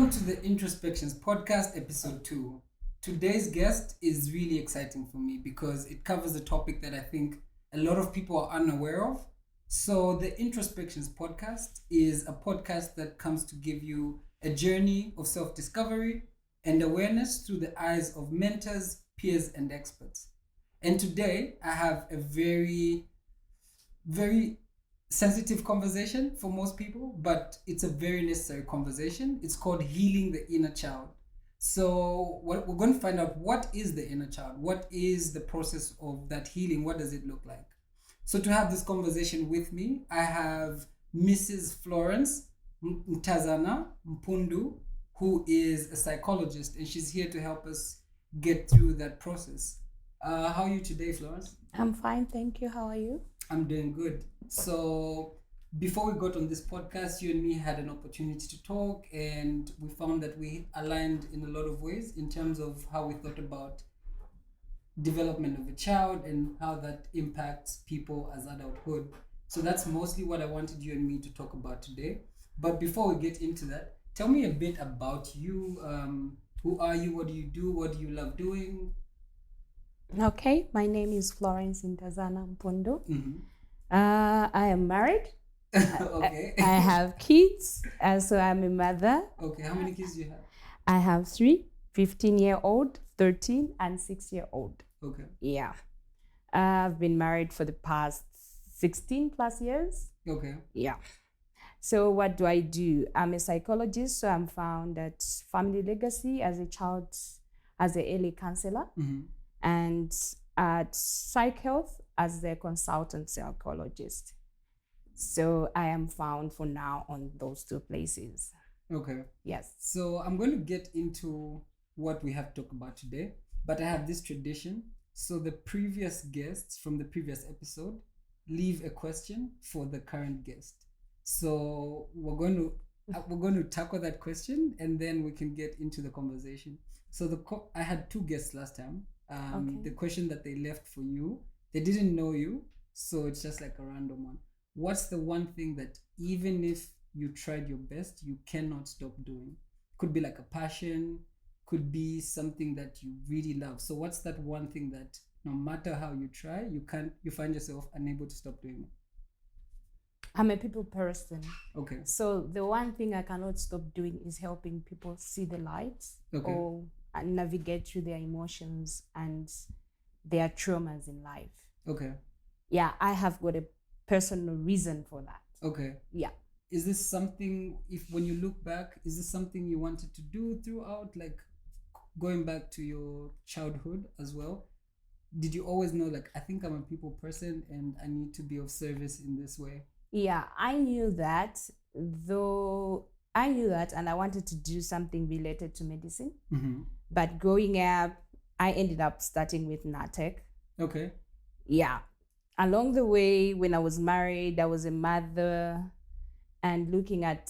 Welcome to the Introspections podcast, episode 2. Today's guest is really exciting for me because it covers a topic that I think a lot of people are unaware of. So, the Introspections podcast is a podcast that comes to give you a journey of self discovery and awareness through the eyes of mentors, peers, and experts. And today, I have a very sensitive conversation for most people, but it's a very necessary conversation. It's called healing the inner child. So what we're going to find out, what is the inner child? What is the process of that healing? What does it look like? So to have this conversation with me, I have Mrs. Florence Ntazana Mpundu, who is a psychologist, and she's here to help us get through that process. How are you today, Florence? I'm fine, thank you. How are you? I'm doing good. So before we got on this podcast, you and me had an opportunity to talk, and we found that we aligned in a lot of ways in terms of how we thought about development of a child and how that impacts people as adulthood. So that's mostly what I wanted you and me to talk about today. But before we get into that, tell me a bit about you. Who are you? What do you do? What do you love doing? Okay, my name is Florence Ntazana Mpundu. Mm-hmm. I am married. Okay. I have kids, so I'm a mother. Okay, how many kids do you have? I have 3, 15-year-old, 13, and 6-year-old. Okay. Yeah. I've been married for the past 16 plus years. Okay. Yeah. So what do I do? I'm a psychologist, so I'm found at Family Legacy as an early counselor. Mm-hmm. And at Psych Health as the consultant psychologist. So I am found for now on those 2 places. Okay. Yes. So I'm going to get into what we have to talk about today, but I have this tradition. So the previous guests from the previous episode leave a question for the current guest. So we're going to tackle that question, and then we can get into the conversation. So I had 2 guests last time. Okay. The question that they left for you, they didn't know you, so it's just like a random one. What's the one thing that even if you tried your best, you cannot stop doing? Could be like a passion, could be something that you really love. So what's that one thing that no matter how you try, you find yourself unable to stop doing it? I'm a people person. Okay. So the one thing I cannot stop doing is helping people see the light. Okay. Or navigate through their emotions and their traumas in life. Okay. Yeah, I have got a personal reason for that. Okay. Yeah. Is this something, when you look back, is this something you wanted to do throughout, like going back to your childhood as well? Did you always know, like, I think I'm a people person and I need to be of service in this way? Yeah, I knew that, and I wanted to do something related to medicine. Mm-hmm. But growing up, I ended up starting with NATEC. Okay. Yeah. Along the way, when I was married, I was a mother, and looking at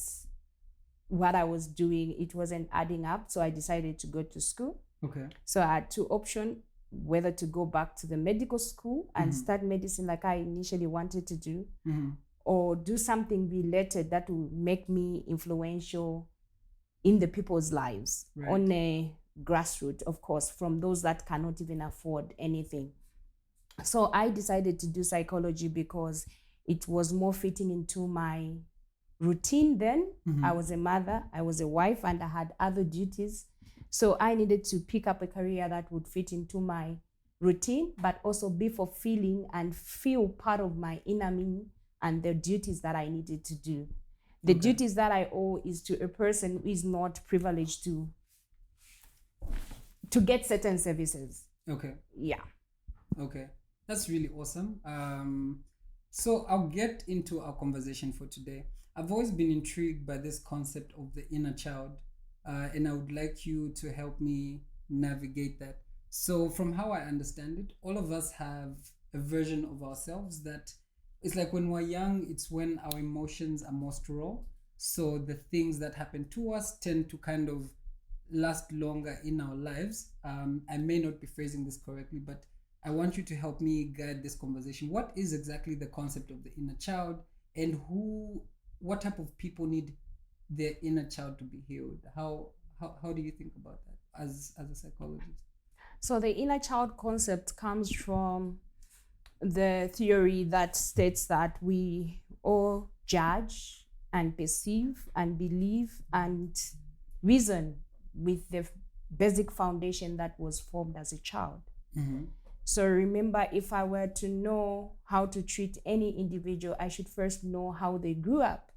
what I was doing, it wasn't adding up. So I decided to go to school. Okay. So I had 2 options, whether to go back to the medical school and Mm-hmm. start medicine like I initially wanted to do, Mm-hmm. or do something related that will make me influential in the people's lives. Right. On a grassroots, of course, from those that cannot even afford anything. So I decided to do psychology because it was more fitting into my routine then. Mm-hmm. I was a mother, I was a wife, and I had other duties. So I needed to pick up a career that would fit into my routine, but also be fulfilling and feel part of my inner me and the duties that I needed to do. The Okay. duties that I owe is to a person who is not privileged to get certain services. Okay. Yeah. Okay. That's really awesome. So I'll get into our conversation for today. I've always been intrigued by this concept of the inner child, and I would like you to help me navigate that. So from how I understand it, all of us have a version of ourselves that it's like when we're young, it's when our emotions are most raw. So the things that happen to us tend to kind of last longer in our lives. I may not be phrasing this correctly, but I want you to help me guide this conversation. What is exactly the concept of the inner child, and what type of people need their inner child to be healed? How do you think about that as a psychologist? So the inner child concept comes from the theory that states that we all judge and perceive and believe and reason with the basic foundation that was formed as a child. Mm-hmm. So remember, if I were to know how to treat any individual, I should first know how they grew up.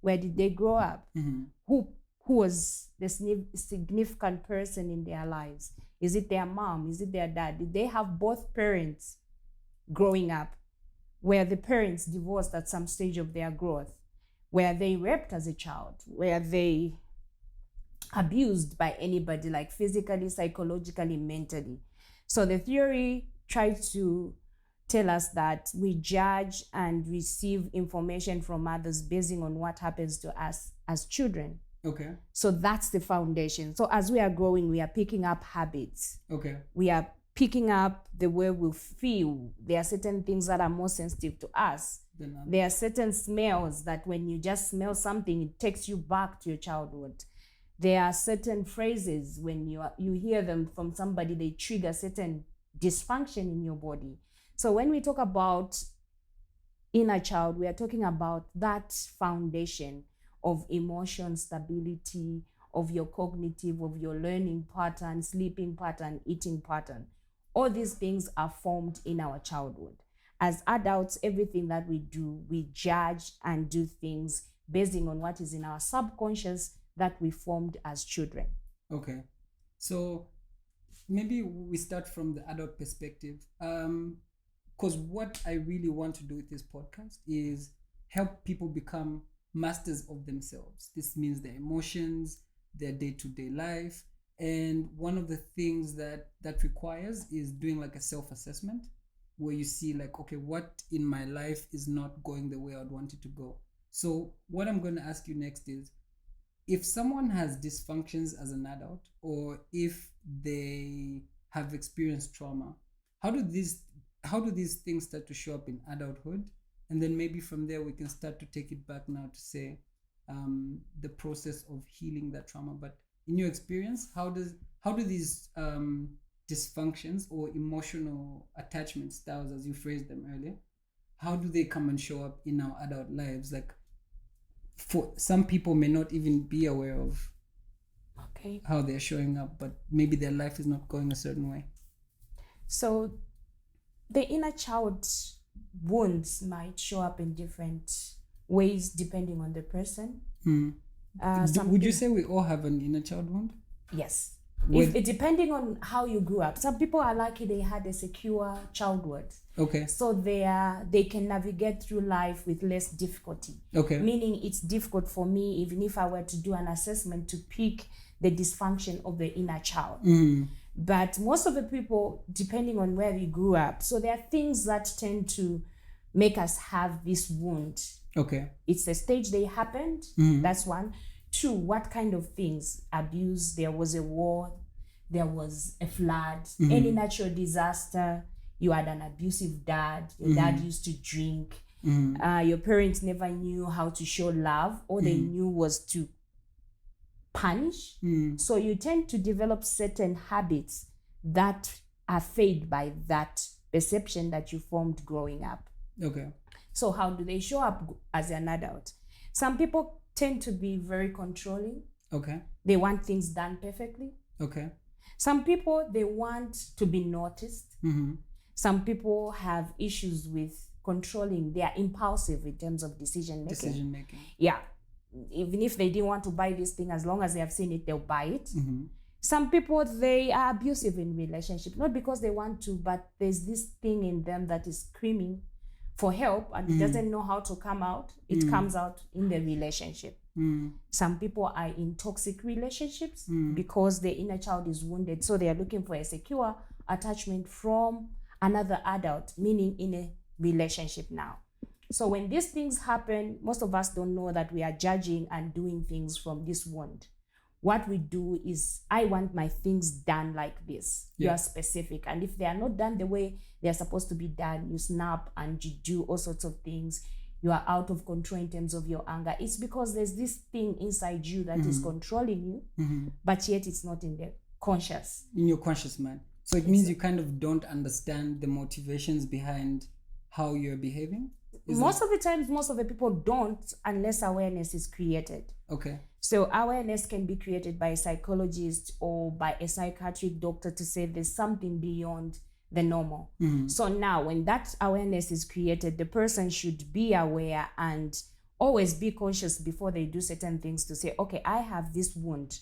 Where did they grow up? Mm-hmm. Who was the significant person in their lives? Is it their mom? Is it their dad? Did they have both parents growing up? Were the parents divorced at some stage of their growth? Were they raped as a child? Were they abused by anybody, like physically, psychologically, mentally? So the theory tried to tell us that we judge and receive information from others based on what happens to us as children. Okay. So that's the foundation. So as we are growing, we are picking up habits. Okay. We are picking up the way we feel. There are certain things that are more sensitive to us. There are certain smells that when you just smell something, it takes you back to your childhood. There are certain phrases when you hear them from somebody, they trigger certain dysfunction in your body. So when we talk about inner child, we are talking about that foundation of emotion stability, of your cognitive, of your learning pattern, sleeping pattern, eating pattern. All these things are formed in our childhood. As adults, everything that we do, we judge and do things based on what is in our subconscious that we formed as children. Okay. So maybe we start from the adult perspective. Because what I really want to do with this podcast is help people become masters of themselves. This means their emotions, their day-to-day life. And one of the things that requires is doing like a self-assessment where you see like, okay, what in my life is not going the way I'd want it to go. So what I'm going to ask you next is, if someone has dysfunctions as an adult, or if they have experienced trauma, how do these things start to show up in adulthood? And then maybe from there we can start to take it back now to say the process of healing that trauma. But in your experience, how do these dysfunctions or emotional attachment styles, as you phrased them earlier, how do they come and show up in our adult lives? Like, for some people may not even be aware of how they're showing up, but maybe their life is not going a certain way. So the inner child wounds might show up in different ways depending on the person. Would you say we all have an inner child wound? Yes. If depending on how you grew up. Some people are lucky they had a secure childhood. Okay. So they can navigate through life with less difficulty. Okay. Meaning it's difficult for me, even if I were to do an assessment, to pick the dysfunction of the inner child. But most of the people, depending on where we grew up, so there are things that tend to make us have this wound. Okay. It's the stage they happened. That's one. Two, what kind of things? Abuse, there was a war, there was a flood, any natural disaster, you had an abusive dad, your dad used to drink, your parents never knew how to show love, all they knew was to punish. So you tend to develop certain habits that are fed by that perception that you formed growing up. Okay. So how do they show up as an adult? Some people tend to be very controlling. Okay. They want things done perfectly. Okay. Some people, they want to be noticed. Some people have issues with controlling. They are impulsive in terms of decision making. Yeah. Even if they didn't want to buy this thing, as long as they have seen it, they'll buy it. Some people, they are abusive in relationship, not because they want to, but there's this thing in them that is screaming for help and it doesn't know how to come out. It comes out in the relationship. Some people are in toxic relationships because their inner child is wounded. So they are looking for a secure attachment from another adult, meaning in a relationship now. So when these things happen, most of us don't know that we are judging and doing things from this wound. What we do is, I want my things done like this. You are specific. And if they are not done the way they are supposed to be done, you snap and you do all sorts of things. you are out of control in terms of your anger. It's because there's this thing inside you that is controlling you, but yet it's not in the conscious. In your conscious mind. So it means you kind of don't understand the motivations behind how you're behaving? Most of the times, most of the people don't, unless awareness is created. Okay. So awareness can be created by a psychologist or by a psychiatric doctor to say there's something beyond the normal. So now when that awareness is created, the person should be aware and always be conscious before they do certain things to say, okay, I have this wound.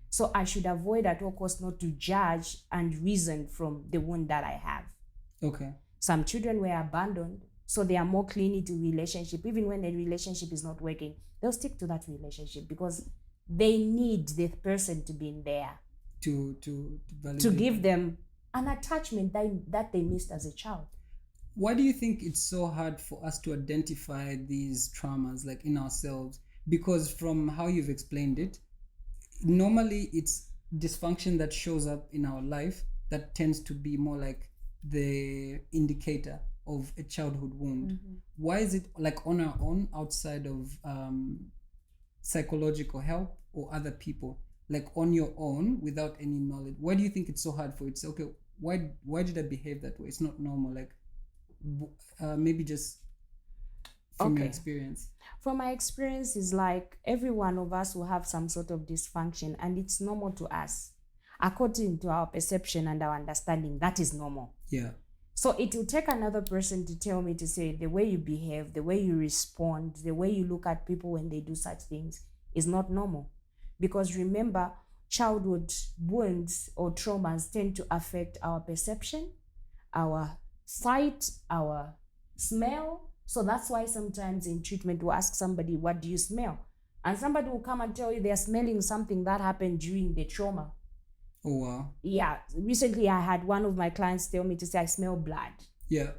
So I should avoid at all costs not to judge and reason from the wound that I have. Okay. Some children were abandoned, so they are more clingy to relationship. Even when the relationship is not working, they'll stick to that relationship because they need the person to be in there to give them an attachment that they missed as a child. Why do you think it's so hard for us to identify these traumas like in ourselves? Because from how you've explained it, normally it's dysfunction that shows up in our life that tends to be more like the indicator of a childhood wound. Why is it like on our own, outside of psychological help or other people, like on your own without any knowledge? Why do you think it's so hard for you to say, okay, why did I behave that way? It's not normal. Like maybe just from your experience. From my experience, is like every one of us will have some sort of dysfunction, and it's normal to us. According to our perception and our understanding, that is normal. Yeah. So it will take another person to tell me, to say the way you behave, the way you respond, the way you look at people when they do such things is not normal. Because remember, childhood wounds or traumas tend to affect our perception, our sight, our smell. So that's why sometimes in treatment we'll ask somebody, what do you smell? And somebody will come and tell you they're smelling something that happened during the trauma. Oh, wow. Yeah. Recently, I had one of my clients tell me to say, I smell blood. Yeah.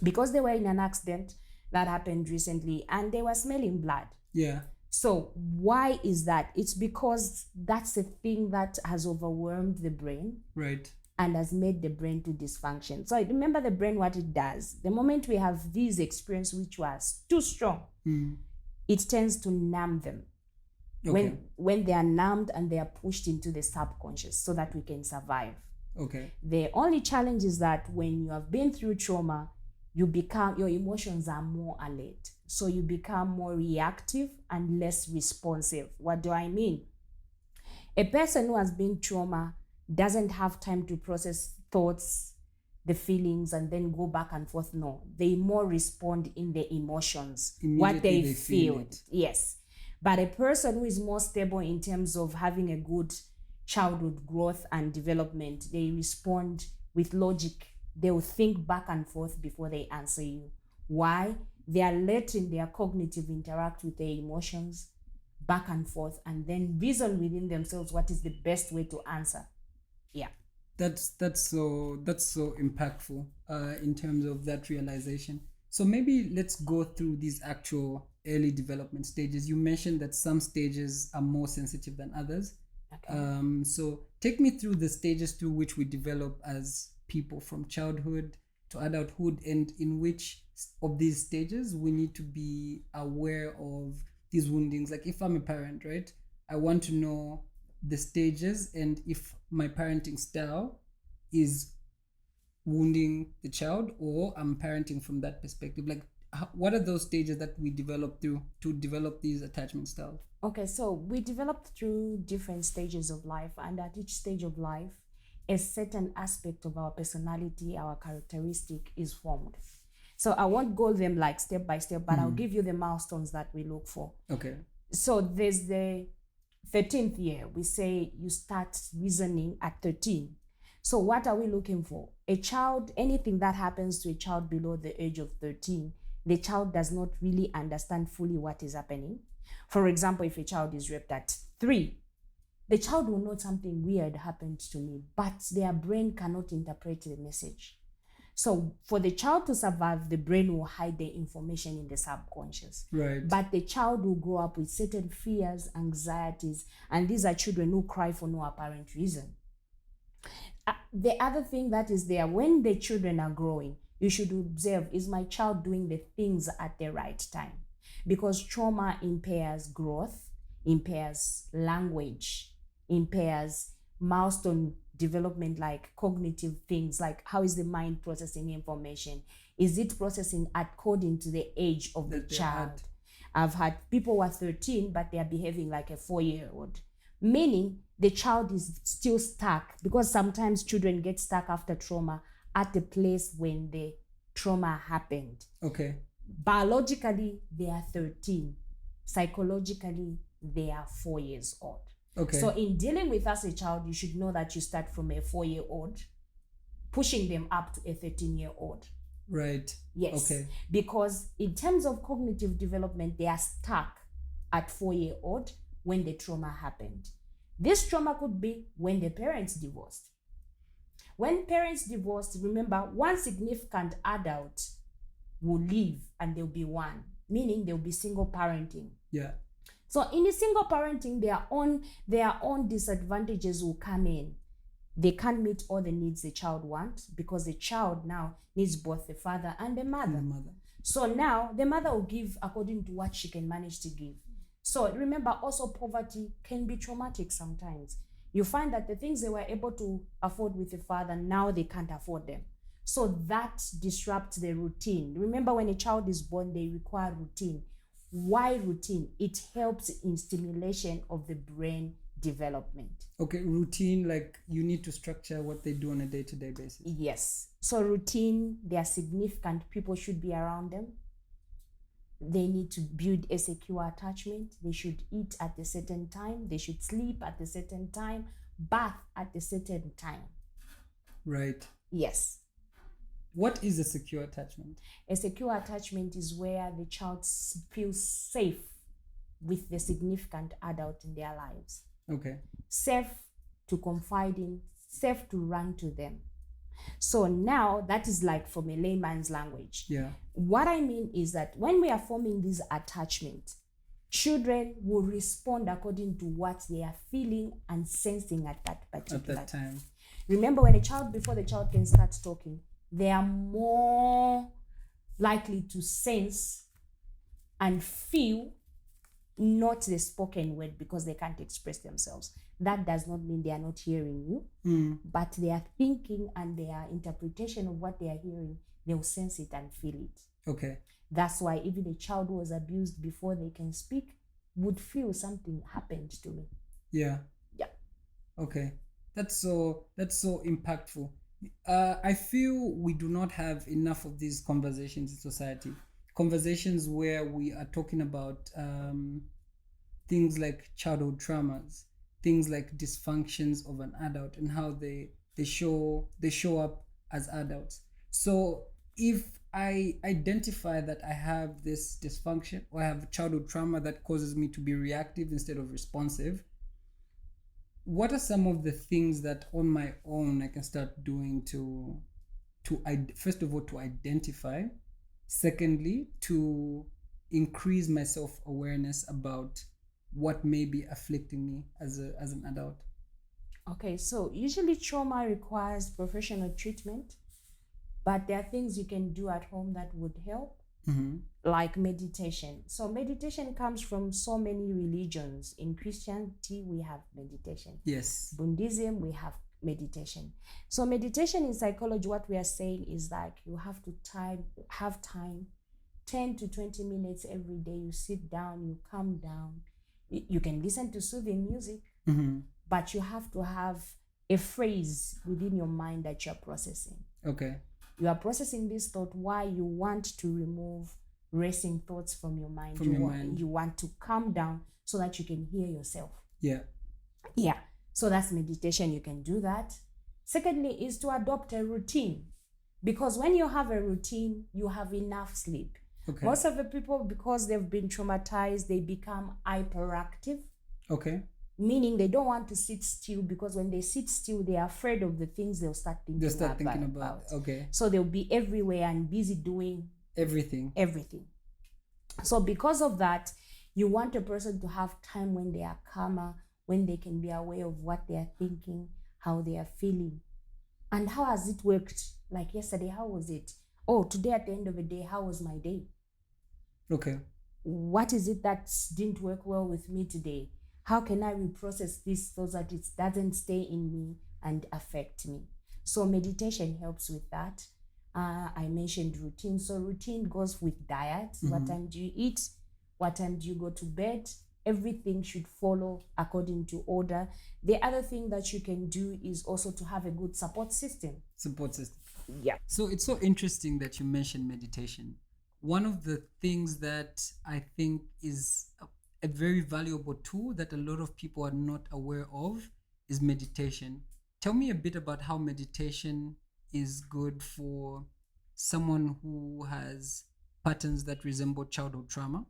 Because they were in an accident that happened recently and they were smelling blood. Yeah. So why is that? It's because that's a thing that has overwhelmed the brain. Right. And has made the brain to dysfunction. So remember the brain, what it does. The moment we have these experiences which was too strong, it tends to numb them. Okay. When they are numbed and they are pushed into the subconscious so that we can survive. Okay. The only challenge is that when you have been through trauma, your emotions are more alert. So you become more reactive and less responsive. What do I mean? A person who has been trauma doesn't have time to process thoughts, the feelings, and then go back and forth. No, they more respond in the emotions, what they feel. Yes. But a person who is more stable in terms of having a good childhood growth and development, they respond with logic. They will think back and forth before they answer you. Why? They are letting their cognitive interact with their emotions back and forth and then reason within themselves what is the best way to answer. Yeah. That's so impactful in terms of that realization. So maybe let's go through these actual early development stages. You mentioned that some stages are more sensitive than others. Okay. So take me through the stages through which we develop as people, from childhood to adulthood, and in which of these stages we need to be aware of these woundings. Like if I'm a parent, right, I want to know the stages and if my parenting style is wounding the child or I'm parenting from that perspective. Like what are those stages that we develop through to develop these attachment styles? Okay, so we develop through different stages of life, and at each stage of life, a certain aspect of our personality, our characteristic is formed. So I won't go them like step by step, but I'll give you the milestones that we look for. Okay. So there's the 13th year. We say you start reasoning at 13. So what are we looking for? A child, anything that happens to a child below the age of 13, the child does not really understand fully what is happening. For example, if a child is raped at 3, the child will know something weird happened to me, but their brain cannot interpret the message. So for the child to survive, the brain will hide the information in the subconscious. Right. But the child will grow up with certain fears, anxieties, and these are children who cry for no apparent reason. The other thing that is there, when the children are growing, you should observe, is my child doing the things at the right time? Because trauma impairs growth, impairs language, impairs milestone development, like cognitive things, like how is the mind processing information? Is it processing according to the age of the child? I've had people who are 13, but they are behaving like a 4-year-old, meaning the child is still stuck, because sometimes children get stuck after trauma at the place when the trauma happened. Okay. Biologically, they are 13. Psychologically, they are 4 years old. Okay. So in dealing with as a child, you should know that you start from a 4-year-old, pushing them up to a 13-year-old. Right. Yes. Okay. Because in terms of cognitive development, they are stuck at 4-year-old when the trauma happened. This trauma could be when the parents divorced. When parents divorced, remember, one significant adult will leave and there'll be one, meaning there'll be single parenting. Yeah. So in the single parenting, their own disadvantages will come in. They can't meet all the needs the child wants, because the child now needs both the father and the mother. So now the mother will give according to what she can manage to give. So remember, also poverty can be traumatic sometimes. You find that the things they were able to afford with the father, now they can't afford them. So that disrupts the routine. Remember, when a child is born, they require routine. Why routine? It helps in stimulation of the brain development. Okay, routine, like you need to structure what they do on a day-to-day basis. Yes. So routine, they are significant. People should be around them. They need to build a secure attachment. They should eat at a certain time. They should sleep at a certain time. Bath at a certain time. Right. Yes. What is a secure attachment? A secure attachment is where the child feels safe with the significant adult in their lives. Okay. Safe to confide in, safe to run to them. So now that is like from a layman's language. Yeah. What I mean is that when we are forming this attachment, children will respond according to what they are feeling and sensing at that particular time. Remember, when before the child can start talking, they are more likely to sense and feel, not the spoken word, because they can't express themselves. That does not mean they are not hearing you, but their thinking and their interpretation of what they are hearing, they'll sense it and feel it. Okay. That's why even a child who was abused before they can speak would feel something happened to me. Yeah. Yeah. Okay. That's so impactful. I feel we do not have enough of these conversations in society. Conversations where we are talking about things like childhood traumas, things like dysfunctions of an adult, and how they show up as adults. So if I identify that I have this dysfunction, or I have childhood trauma that causes me to be reactive instead of responsive, what are some of the things that on my own I can start doing to first of all, to identify, secondly, to increase my self-awareness about what may be afflicting me as an adult? Okay, so usually trauma requires professional treatment, but there are things you can do at home that would help, like meditation. So meditation comes from so many religions. In Christianity, we have meditation. Yes. Buddhism, we have meditation. So meditation in psychology, what we are saying is like you have to have time, 10 to 20 minutes every day. You sit down, you calm down. You can listen to soothing music, but you have to have a phrase within your mind that you're processing. Okay. You are processing this thought, why you want to remove racing thoughts from your mind. You want to calm down so that you can hear yourself. Yeah. Yeah. So that's meditation. You can do that. Secondly, is to adopt a routine. Because when you have a routine, you have enough sleep. Okay. Most of the people, because they've been traumatized, they become hyperactive. Okay. Meaning they don't want to sit still, because when they sit still, they are afraid of the things they'll start thinking about. Okay. So they'll be everywhere and busy doing everything. So because of that, you want a person to have time when they are calmer, when they can be aware of what they are thinking, how they are feeling. And how has it worked? Like yesterday, how was it? Oh, today at the end of the day, how was my day? Okay. What is it that didn't work well with me today? How can I reprocess this so that it doesn't stay in me and affect me? So meditation helps with that. I mentioned routine. So routine goes with diet. What time do you eat? What time do you go to bed? Everything should follow according to order. The other thing that you can do is also to have a good support system. Support system. Yeah. So it's so interesting that you mentioned meditation. One of the things that I think is a very valuable tool that a lot of people are not aware of is meditation. Tell me a bit about how meditation is good for someone who has patterns that resemble childhood trauma,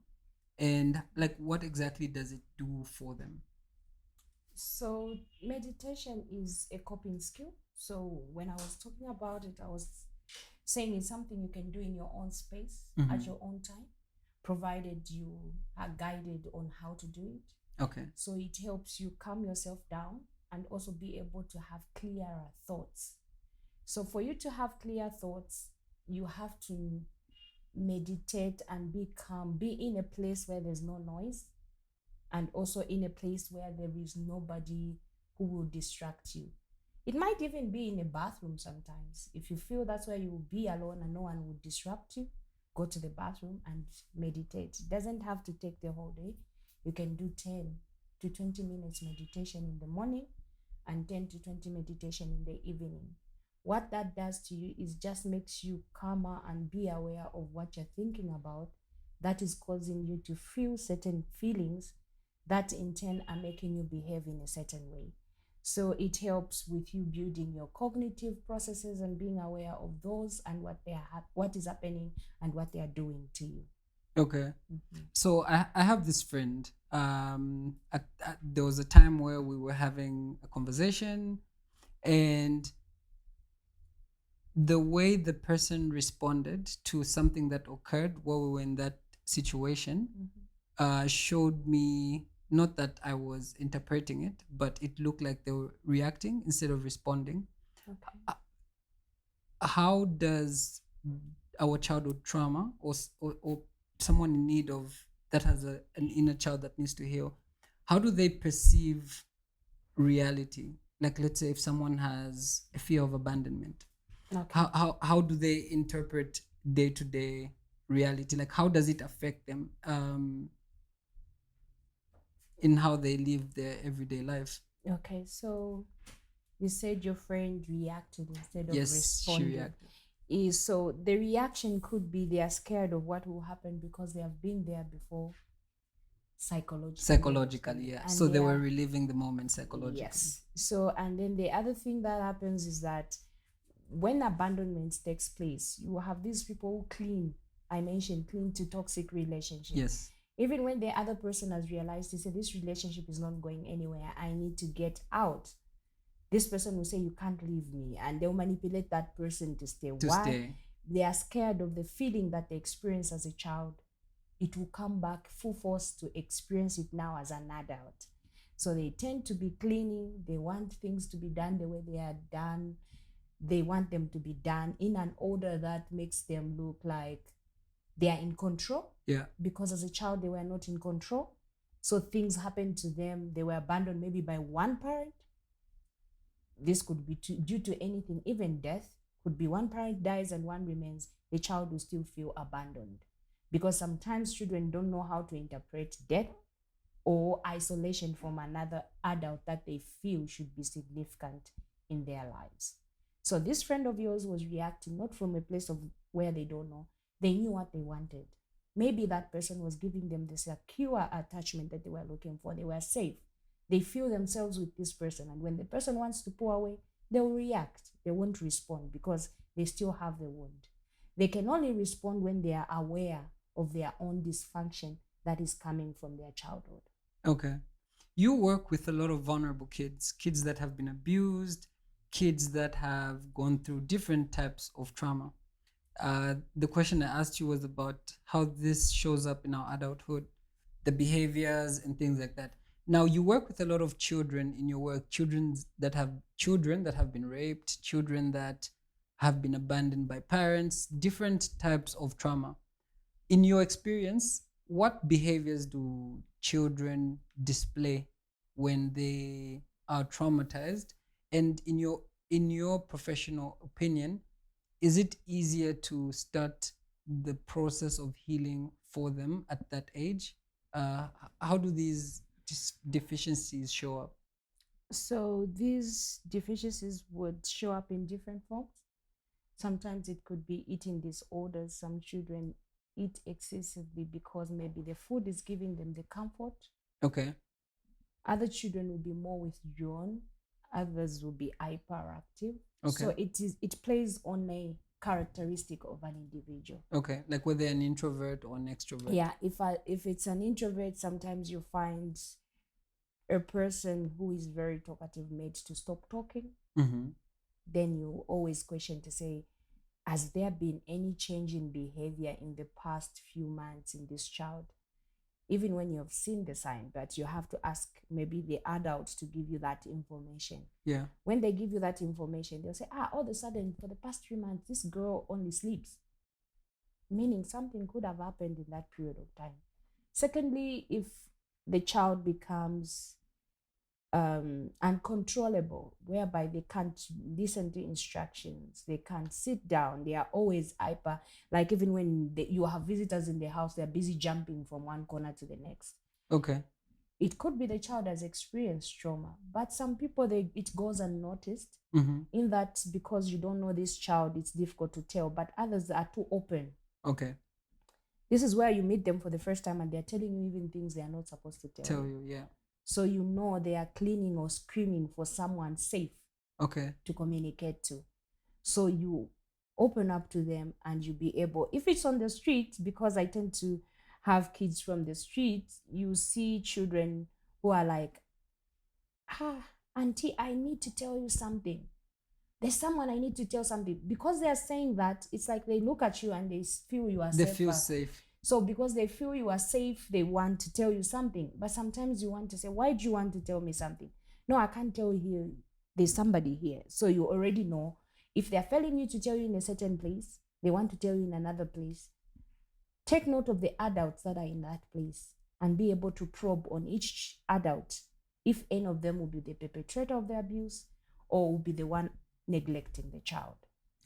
and like what exactly does it do for them? So meditation is a coping skill. So when I was talking about it, I was saying it's something you can do in your own space at your own time, provided you are guided on how to do it. Okay. So it helps you calm yourself down and also be able to have clearer thoughts. So for you to have clear thoughts, you have to meditate and be calm, be in a place where there's no noise, and also in a place where there is nobody who will distract you. It might even be in a bathroom sometimes. If you feel that's where you will be alone and no one will disrupt you, go to the bathroom and meditate. It doesn't have to take the whole day. You can do 10 to 20 minutes meditation in the morning and 10 to 20 meditation in the evening. What that does to you is just makes you calmer and be aware of what you're thinking about. That is causing you to feel certain feelings that in turn are making you behave in a certain way. So it helps with you building your cognitive processes and being aware of those and what is happening and what they are doing to you. Okay. So I have this friend. There was a time where we were having a conversation, and the way the person responded to something that occurred while we were in that situation showed me not that I was interpreting it, but it looked like they were reacting instead of responding. Okay. How does our childhood trauma or someone in need of that has an inner child that needs to heal, how do they perceive reality? Like, let's say if someone has a fear of abandonment, Okay. how do they interpret day-to-day reality? Like, how does it affect them in how they live their everyday life? Okay. So you said your friend reacted instead of Yes, she responding. reacted. So the reaction could be they are scared of what will happen because they have been there before Psychologically, yeah. and So they were are reliving the moment psychologically. yes. So and then the other thing that happens is that when abandonment takes place, you have these people who cling. I mentioned cling to toxic relationships. Yes. Even when the other person has realized, they say this relationship is not going anywhere, I need to get out. This person will say you can't leave me, and they'll manipulate that person to stay. To Why? stay. They are scared of the feeling that they experienced as a child. It will come back full force to experience it now as an adult. So they tend to be cleaning. They want things to be done the way they are done. They want them to be done in an order that makes them look like they are in control. Yeah. Because as a child, they were not in control. So things happened to them. They were abandoned maybe by one parent. This could be due to anything, even death. Could be one parent dies and one remains. The child will still feel abandoned. Because sometimes children don't know how to interpret death or isolation from another adult that they feel should be significant in their lives. So this friend of yours was reacting not from a place of where they don't know. They knew what they wanted. Maybe that person was giving them the secure attachment that they were looking for. They were safe. They feel themselves with this person. And when the person wants to pull away, they will react. They won't respond because they still have the wound. They can only respond when they are aware of their own dysfunction that is coming from their childhood. Okay. You work with a lot of vulnerable kids that have been abused, kids that have gone through different types of trauma. The question I asked you was about how this shows up in our adulthood, the behaviors and things like that. Now you work with a lot of children in your work, children that have been raped, children that have been abandoned by parents, different types of trauma. In your experience, what behaviors do children display when they are traumatized? And in your professional opinion, is it easier to start the process of healing for them at that age? How do these deficiencies show up? So these deficiencies would show up in different forms. Sometimes it could be eating disorders. Some children eat excessively because maybe the food is giving them the comfort. Okay. Other children will be more withdrawn. Others will be hyperactive. Okay. So it plays on a characteristic of an individual. Okay, like whether an introvert or an extrovert. Yeah, if it's an introvert, sometimes you find a person who is very talkative made to stop talking. Mm-hmm. Then you always question to say, has there been any change in behavior in the past few months in this child? Even when you have seen the sign, but you have to ask maybe the adults to give you that information. Yeah. When they give you that information, they'll say, all of a sudden, for the past 3 months, this girl only sleeps. Meaning something could have happened in that period of time. Secondly, if the child becomes uncontrollable, whereby they can't listen to instructions, they can't sit down, they are always hyper. Like even when you have visitors in the house, they're busy jumping from one corner to the next. Okay. It could be the child has experienced trauma, but some people it goes unnoticed. Mm-hmm. In that, because you don't know this child, it's difficult to tell. But others are too open. Okay. This is where you meet them for the first time and they're telling you even things they are not supposed to tell you. Yeah. So you know they are cleaning or screaming for someone safe. Okay. To communicate to. So you open up to them and you be able, if it's on the street, because I tend to have kids from the street, you see children who are like, auntie, I need to tell you something. There's someone I need to tell something. Because they are saying that, it's like they look at you and they feel you are safe. They feel safe. So because they feel you are safe, they want to tell you something. But sometimes you want to say, why do you want to tell me something? No, I can't tell you. There's somebody here. So you already know. If they're failing you to tell you in a certain place, they want to tell you in another place. Take note of the adults that are in that place and be able to probe on each adult if any of them will be the perpetrator of the abuse or will be the one neglecting the child.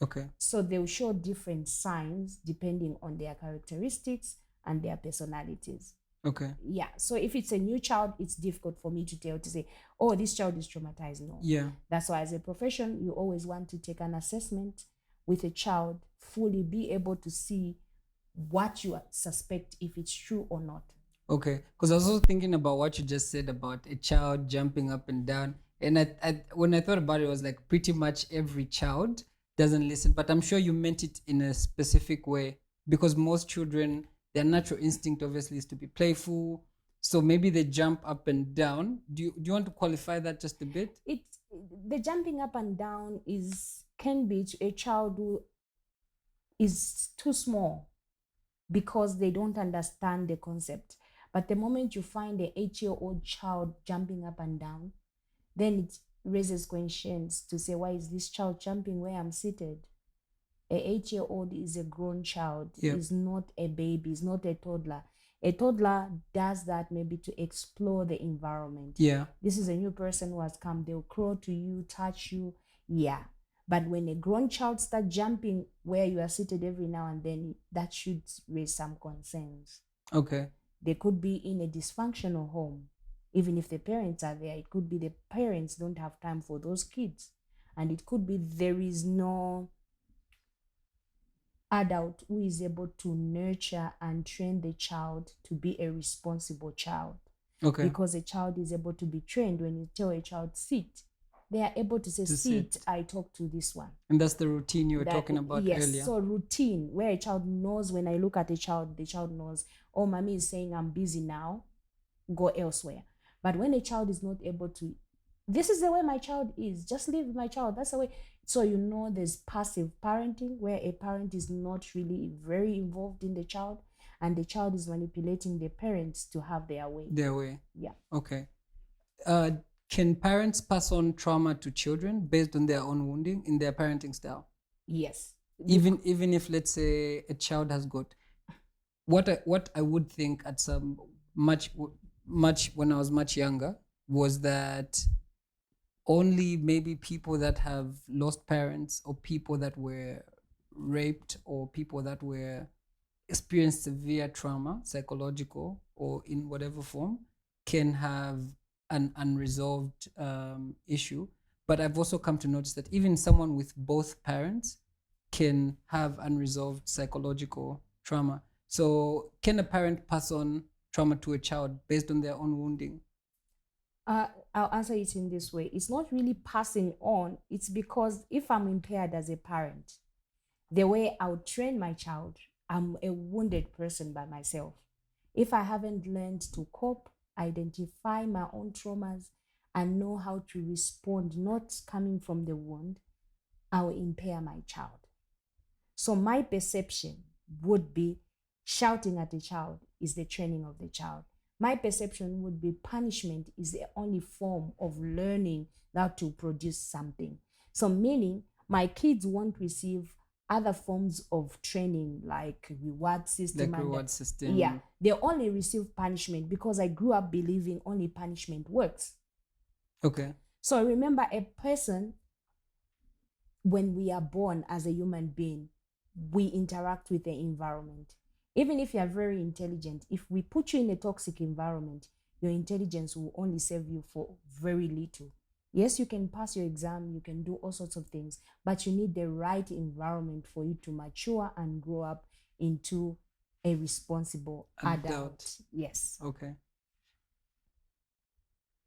Okay. So they'll show different signs depending on their characteristics and their personalities. Okay. Yeah. So if it's a new child, it's difficult for me to say, oh, this child is traumatized. No. Yeah. That's why as a profession, you always want to take an assessment with a child, fully be able to see what you suspect, if it's true or not. Okay. Because I was also thinking about what you just said about a child jumping up and down. And I when I thought about it, it was like pretty much every child doesn't listen. But I'm sure you meant it in a specific way, because most children, their natural instinct obviously is to be playful. So maybe they jump up and down. Do you want to qualify that just a bit? The jumping up and down can be a child who is too small because they don't understand the concept. But the moment you find an 8-year-old child jumping up and down, then it raises questions to say, why is this child jumping where I'm seated? An 8-year-old is a grown child. Yep. Is not a baby. Is not a toddler. A toddler does that maybe to explore the environment. Yeah. This is a new person who has come. They'll crawl to you, touch you. Yeah. But when a grown child starts jumping where you are seated every now and then, that should raise some concerns. Okay. They could be in a dysfunctional home. Even if the parents are there, it could be the parents don't have time for those kids. And it could be there is no adult who is able to nurture and train the child to be a responsible child. Okay. Because a child is able to be trained. When you tell a child, sit, they are able to say, sit, I talk to this one. And that's the routine you were talking about earlier. Yes, so routine, where a child knows, when I look at a child, the child knows, oh, mommy is saying I'm busy now, go elsewhere. But when a child is not able to, this is the way my child is, just leave my child, that's the way. So you know there's passive parenting, where a parent is not really very involved in the child, and the child is manipulating the parents to have their way. Their way. Yeah. Okay. Can parents pass on trauma to children based on their own wounding in their parenting style? Yes. Even if, let's say, a child has got what I would think at some much when I was much younger was that only maybe people that have lost parents, or people that were raped, or people that were experienced severe trauma, psychological or in whatever form, can have an unresolved issue. But I've also come to notice that even someone with both parents can have unresolved psychological trauma. So can a parent pass on trauma to a child based on their own wounding? I'll answer it in this way. It's not really passing on. It's because if I'm impaired as a parent, the way I would train my child, I'm a wounded person by myself. If I haven't learned to cope, identify my own traumas, and know how to respond, not coming from the wound, I will impair my child. So my perception would be shouting at a child is the training of the child. My perception would be punishment is the only form of learning that to produce something. So meaning my kids won't receive other forms of training like reward system. Like reward system. Yeah, they only receive punishment because I grew up believing only punishment works. Okay. So remember, a person, when we are born as a human being, we interact with the environment. Even if you are very intelligent, if we put you in a toxic environment, your intelligence will only serve you for very little. Yes, you can pass your exam, you can do all sorts of things, but you need the right environment for you to mature and grow up into a responsible adult. Yes. Okay.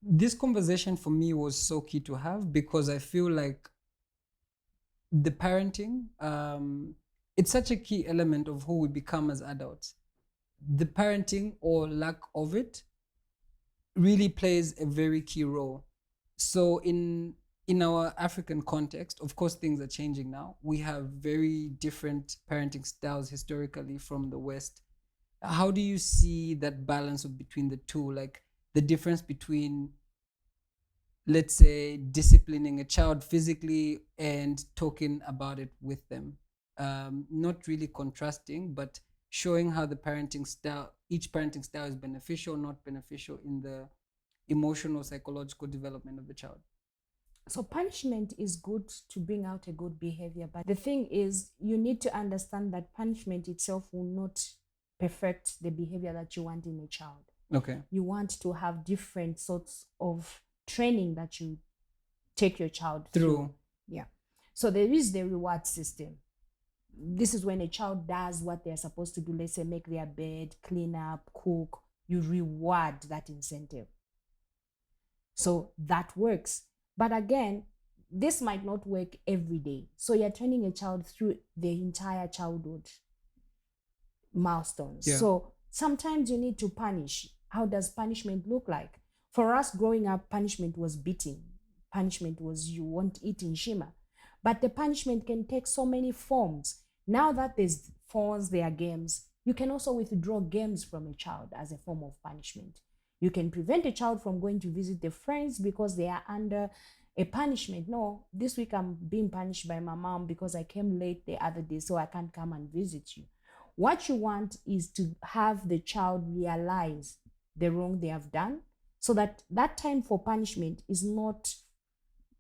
This conversation for me was so key to have because I feel like the parenting, it's such a key element of who we become as adults. The parenting or lack of it really plays a very key role. So in our African context, of course, things are changing now. We have very different parenting styles historically from the West. How do you see that balance between the two? Like the difference between, let's say, disciplining a child physically and talking about it with them. Not really contrasting, but showing how the parenting style, each parenting style is beneficial, not beneficial in the emotional, psychological development of the child. So punishment is good to bring out a good behavior, but the thing is, you need to understand that punishment itself will not perfect the behavior that you want in a child. Okay. You want to have different sorts of training that you take your child through. Yeah. So there is the reward system. This is when a child does what they're supposed to do. Let's say make their bed, clean up, cook. You reward that incentive. So that works. But again, this might not work every day. So you're training a child through the entire childhood milestones. Yeah. So sometimes you need to punish. How does punishment look like? For us growing up, punishment was beating. Punishment was you won't eat in Shima. But the punishment can take so many forms. Now that there's phones, there are games, you can also withdraw games from a child as a form of punishment. You can prevent a child from going to visit their friends because they are under a punishment. No, this week I'm being punished by my mom because I came late the other day, so I can't come and visit you. What you want is to have the child realize the wrong they have done, so that that time for punishment is not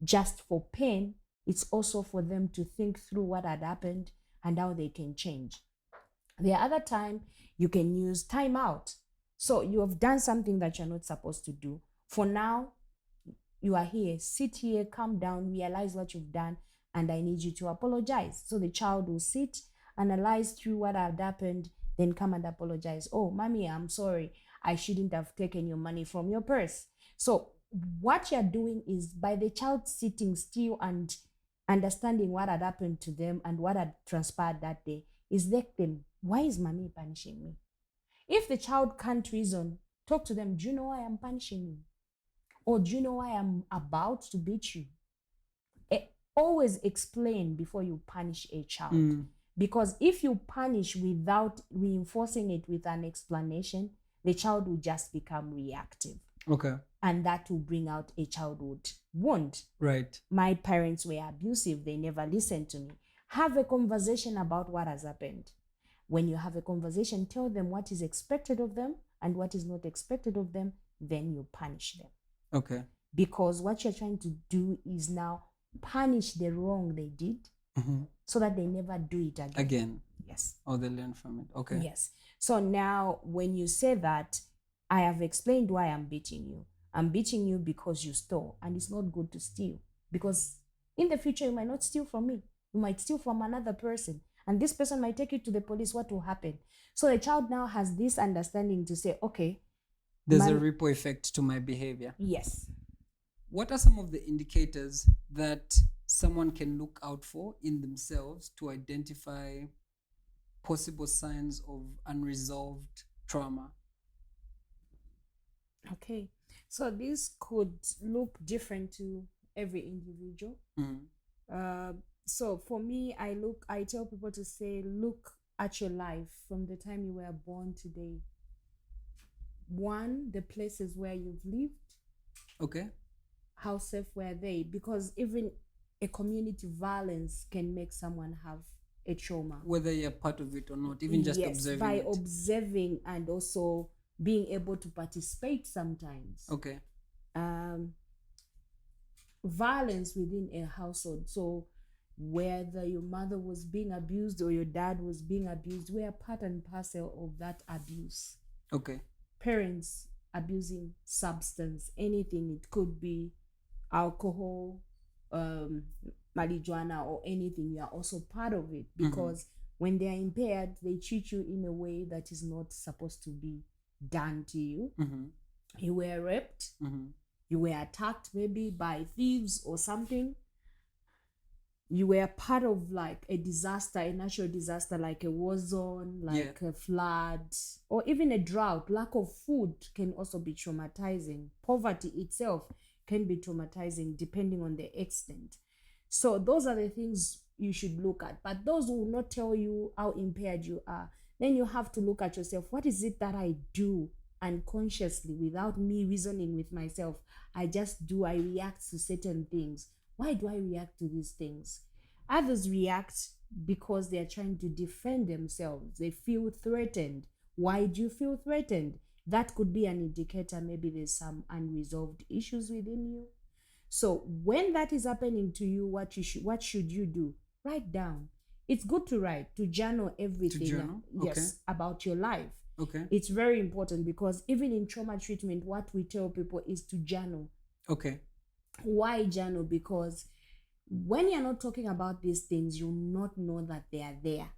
just for pain, it's also for them to think through what had happened and how they can change. The other time, you can use time out. So you have done something that you're not supposed to do. For now, you are here, sit here, calm down, realize what you've done, and I need you to apologize. So the child will sit, analyze through what had happened, then come and apologize. Oh, mommy, I'm sorry. I shouldn't have taken your money from your purse. So what you're doing is, by the child sitting still and understanding what had happened to them and what had transpired that day, is let them, why is mommy punishing me? If the child can't reason, talk to them. Do you know why I'm punishing you? Or do you know why I'm about to beat you? Always explain before you punish a child. Because if you punish without reinforcing it with an explanation, the child will just become reactive. Okay. And that will bring out a childhood wound. Right. My parents were abusive. They never listened to me. Have a conversation about what has happened. When you have a conversation, tell them what is expected of them and what is not expected of them, then you punish them. Okay. Because what you're trying to do is now punish the wrong they did so that they never do it again. Yes. Or they learn from it. Okay. Yes. So now when you say that, I have explained why I'm beating you. I'm beating you because you stole, and it's not good to steal, because in the future you might not steal from me. You might steal from another person, and this person might take you to the police. What will happen? So the child now has this understanding to say, okay, there's a ripple effect to my behavior. Yes. What are some of the indicators that someone can look out for in themselves to identify possible signs of unresolved trauma? Okay. So this could look different to every individual. So for me, I tell people to say, look at your life from the time you were born today. One, the places where you've lived. Okay. How safe were they? Because even a community violence can make someone have a trauma. Whether you're part of it or not, even just observing by observing and also being able to participate sometimes. Okay. Violence within a household. So whether your mother was being abused or your dad was being abused, we are part and parcel of that abuse. Okay. Parents abusing substance, anything. It could be alcohol, marijuana, or anything. You are also part of it, because when they are impaired, they treat you in a way that is not supposed to be done to you. You were raped. You were attacked maybe by thieves or something. You were part of like a disaster, a natural disaster, like a war zone, like a flood, or even a drought. Lack of food can also be traumatizing. Poverty itself can be traumatizing depending on the extent. So those are the things you should look at. But those will not tell you how impaired you are. Then you have to look at yourself. What is it that I do unconsciously without me reasoning with myself? I just do. I react to certain things. Why do I react to these things? Others react because they are trying to defend themselves. They feel threatened. Why do you feel threatened? That could be an indicator. Maybe there's some unresolved issues within you. So when that is happening to you, what should you do? Write down. It's good to write, to journal everything. To journal? Yes, about your life. Okay. It's very important, because even in trauma treatment, what we tell people is to journal. Okay. Why journal? Because when you're not talking about these things, you'll not know that they are there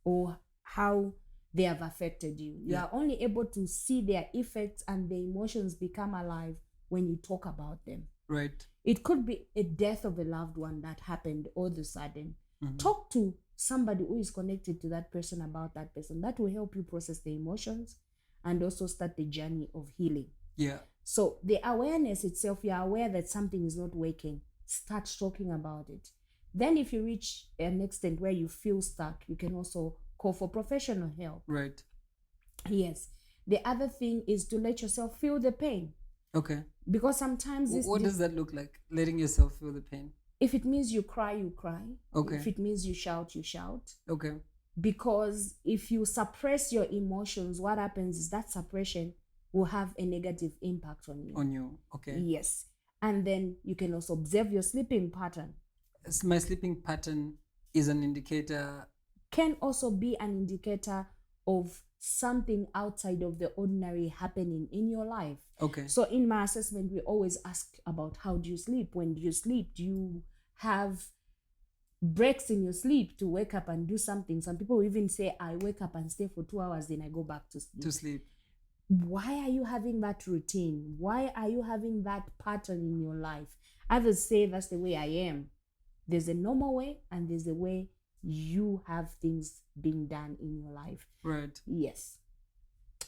or how they have affected you. You are only able to see their effects and the emotions become alive when you talk about them. Right. It could be a death of a loved one that happened all of a sudden. Talk to somebody who is connected to that person about that person. That will help you process the emotions and also start the journey of healing. Yeah. So the awareness itself, you're aware that something is not working. Start talking about it. Then if you reach an extent where you feel stuck, you can also call for professional help. Right. Yes. The other thing is to let yourself feel the pain. Okay. Because sometimes what does that look like? Letting yourself feel the pain? If it means you cry, you cry. Okay. If it means you shout, you shout. Okay. Because if you suppress your emotions, what happens is that suppression will have a negative impact on you. On you. Okay. Yes. And then you can also observe your sleeping pattern. My sleeping pattern is an indicator. Can also be an indicator of something outside of the ordinary happening in your life. Okay. So in my assessment, we always ask about how do you sleep? When do you sleep? Do you have breaks in your sleep to wake up and do something? Some people even say, I wake up and stay for 2 hours, then I go back to sleep. Why are you having that routine? Why are you having that pattern in your life? Others say that's the way I am. There's a normal way and there's a way you have things being done in your life. Right. Yes.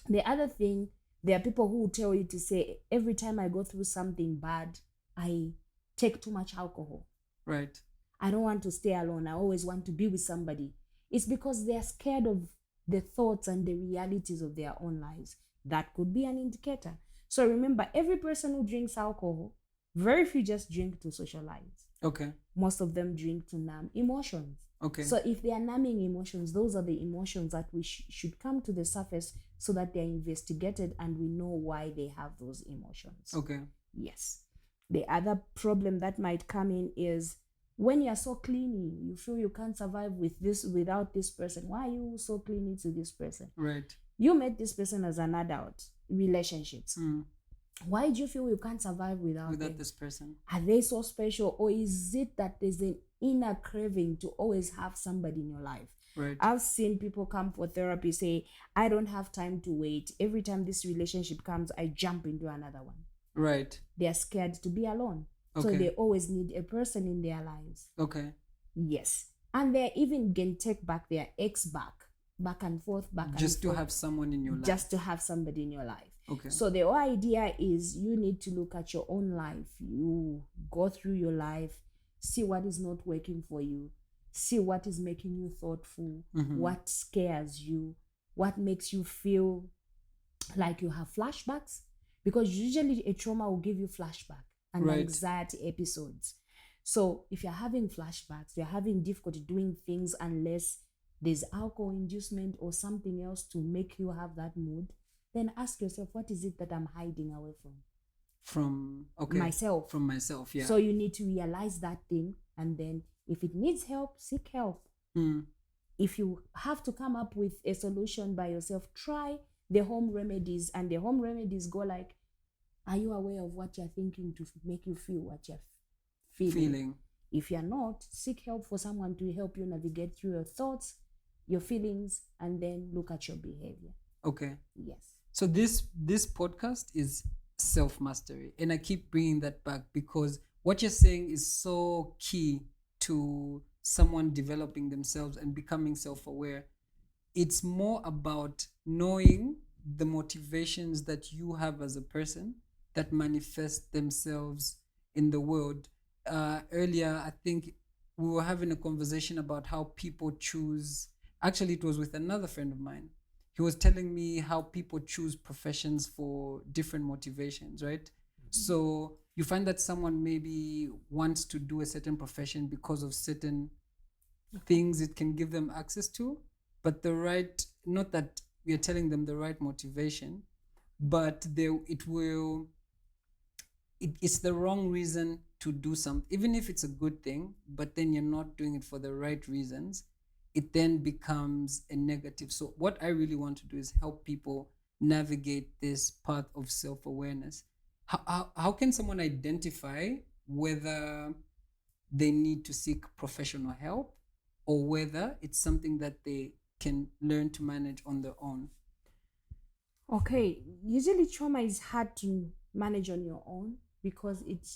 The other thing, there are people who will tell you to say, every time I go through something bad, I take too much alcohol. Right. I don't want to stay alone. I always want to be with somebody. It's because they're scared of the thoughts and the realities of their own lives. That could be an indicator. So remember, every person who drinks alcohol, very few just drink to socialize. Okay. Most of them drink to numb emotions. Okay. So if they are numbing emotions, those are the emotions that we should come to the surface so that they're investigated and we know why they have those emotions. Okay. Yes. The other problem that might come in is when you're so clingy, you feel you can't survive without this person. Why are you so clingy to this person? Right. You met this person as an adult, relationships. Why do you feel you can't survive without them? this person? Are they so special, or is it that there's an inner craving to always have somebody in your life? Right. I've seen people come for therapy say, I don't have time to wait. Every time this relationship comes, I jump into another one. Right. They're scared to be alone. Okay. So they always need a person in their lives. Okay. Yes. And they even can take back their ex back and forth, just to have someone in your life. Just to have somebody in your life. Okay. So the whole idea is you need to look at your own life. You go through your life, see what is not working for you, see what is making you thoughtful, what scares you, what makes you feel like you have flashbacks. Because usually a trauma will give you flashback and anxiety episodes. So if you're having flashbacks, you're having difficulty doing things unless there's alcohol inducement or something else to make you have that mood, then ask yourself, what is it that I'm hiding away from? From myself. From myself, yeah. So you need to realize that thing, and then if it needs help, seek help. If you have to come up with a solution by yourself, try the home remedies, and the home remedies go like, are you aware of what you're thinking to make you feel what you're feeling? If you're not, seek help for someone to help you navigate through your thoughts, your feelings, and then look at your behavior. Okay. Yes. So this podcast is self-mastery, and I keep bringing that back because what you're saying is so key to someone developing themselves and becoming self-aware. It's more about knowing the motivations that you have as a person that manifest themselves in the world. Earlier, I think we were having a conversation about how people choose. Actually, it was with another friend of mine. He was telling me how people choose professions for different motivations, right? So you find that someone maybe wants to do a certain profession because of certain things it can give them access to, but not that we are telling them the right motivation, but it's the wrong reason to do something, even if it's a good thing, but then you're not doing it for the right reasons, it then becomes a negative. So what I really want to do is help people navigate this path of self-awareness. How can someone identify whether they need to seek professional help or whether it's something that they can learn to manage on their own? Okay, usually trauma is hard to manage on your own because it